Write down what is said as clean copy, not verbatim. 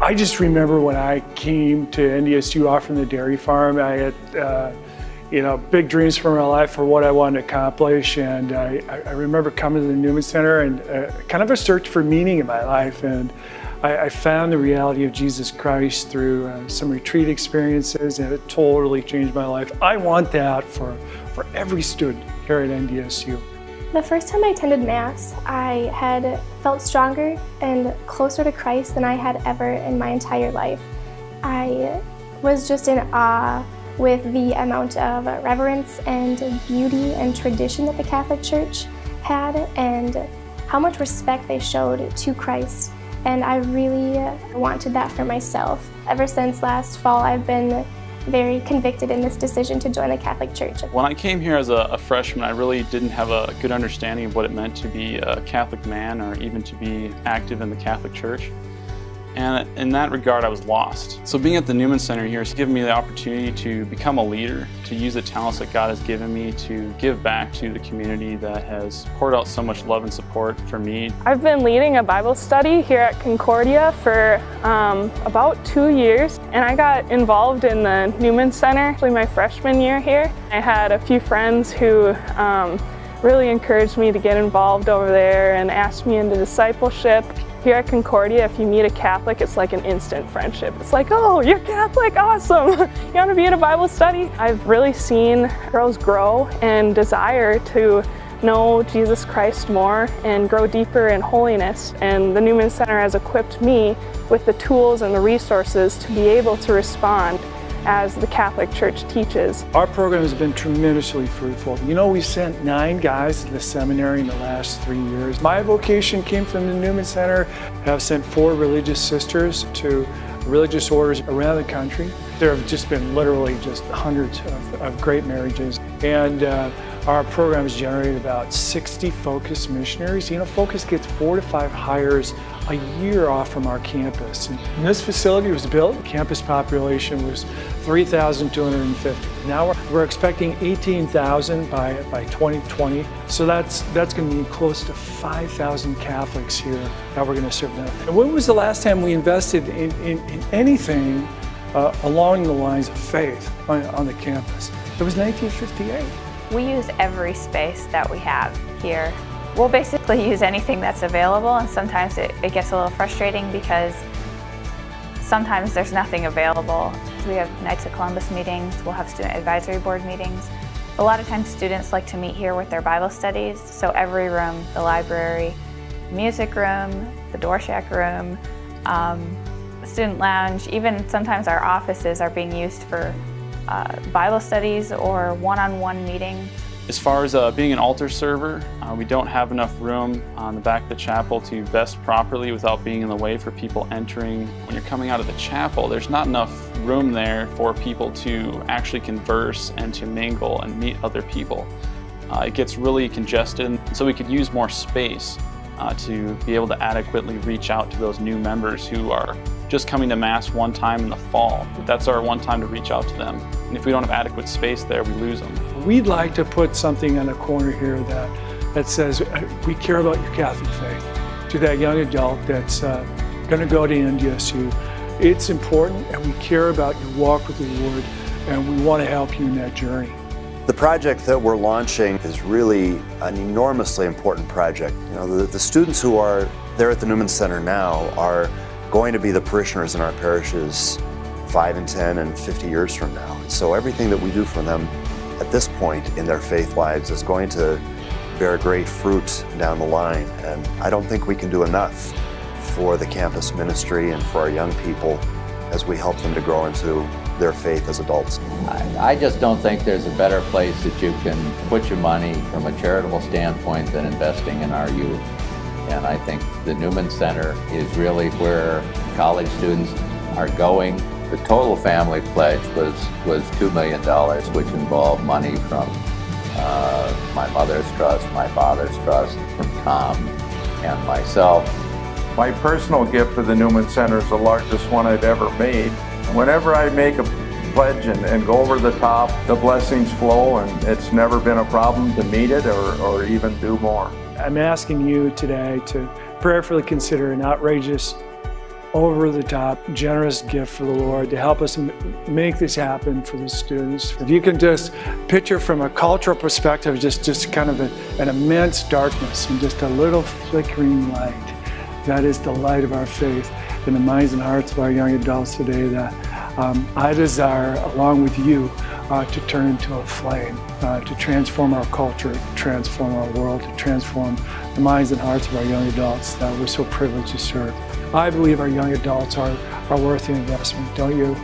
I just remember when I came to NDSU off from the dairy farm, I had big dreams for my life for what I wanted to accomplish, and I remember coming to the Newman Center and kind of a search for meaning in my life, and I found the reality of Jesus Christ through some retreat experiences, and it totally changed my life. I want that for every student here at NDSU. The first time I attended Mass, I had felt stronger and closer to Christ than I had ever in my entire life. I was just in awe with the amount of reverence and beauty and tradition that the Catholic Church had, and how much respect they showed to Christ. And I really wanted that for myself. Ever since last fall, I've been very convicted in this decision to join the Catholic Church. When I came here as a freshman, I really didn't have a good understanding of what it meant to be a Catholic man or even to be active in the Catholic Church. And in that regard, I was lost. So being at the Newman Center here has given me the opportunity to become a leader, to use the talents that God has given me to give back to the community that has poured out so much love and support for me. I've been leading a Bible study here at Concordia for about 2 years, and I got involved in the Newman Center actually my freshman year here. I had a few friends who really encouraged me to get involved over there and asked me into discipleship. Here at Concordia, if you meet a Catholic, it's like an instant friendship. It's like, oh, you're Catholic, awesome. You want to be in a Bible study? I've really seen girls grow and desire to know Jesus Christ more and grow deeper in holiness. And the Newman Center has equipped me with the tools and the resources to be able to respond as the Catholic Church teaches. Our program has been tremendously fruitful. You know, we sent 9 guys to the seminary in the last 3 years. My vocation came from the Newman Center. I've sent 4 religious sisters to religious orders around the country. There have just been literally just hundreds of great marriages. And our program has generated about 60 Focus missionaries. You know, Focus gets 4 to 5 hires a year off from our campus. And when this facility was built, the campus population was 3,250. Now we're expecting 18,000 by 2020. So that's going to mean close to 5,000 Catholics here that we're going to serve now. And when was the last time we invested in anything along the lines of faith on the campus? It was 1958. We use every space that we have here. We'll basically use anything that's available, and sometimes it gets a little frustrating because sometimes there's nothing available. We have Knights of Columbus meetings, we'll have student advisory board meetings. A lot of times students like to meet here with their Bible studies, so every room, the library, music room, the door shack room, student lounge, even sometimes our offices are being used for Bible studies or one-on-one meetings. As far as being an altar server, we don't have enough room on the back of the chapel to vest properly without being in the way for people entering. When you're coming out of the chapel, there's not enough room there for people to actually converse and to mingle and meet other people. It gets really congested, so we could use more space to be able to adequately reach out to those new members who are just coming to Mass one time in the fall. That's our one time to reach out to them. And if we don't have adequate space there, we lose them. We'd like to put something on a corner here that says, we care about your Catholic faith. To that young adult that's going to go to NDSU, it's important, and we care about your walk with the Lord, and we want to help you in that journey. The project that we're launching is really an enormously important project. You know, the students who are there at the Newman Center now are going to be the parishioners in our parishes 5 and 10 and 50 years from now. And so everything that we do for them at this point in their faith lives is going to bear great fruit down the line. And I don't think we can do enough for the campus ministry and for our young people as we help them to grow into their faith as adults. I just don't think there's a better place that you can put your money from a charitable standpoint than investing in our youth. And I think the Newman Center is really where college students are going. The total family pledge was $2 million, which involved money from my mother's trust, my father's trust, from Tom and myself. My personal gift for the Newman Center is the largest one I've ever made. Whenever I make a pledge and go over the top, the blessings flow, and it's never been a problem to meet it or even do more. I'm asking you today to prayerfully consider an outrageous over-the-top, generous gift for the Lord to help us make this happen for the students. If you can just picture from a cultural perspective, just kind of an immense darkness and just a little flickering light. That is the light of our faith in the minds and hearts of our young adults today that I desire, along with you, to turn into a flame, to transform our culture, to transform our world, to transform the minds and hearts of our young adults that we're so privileged to serve. I believe our young adults are worth the investment, don't you?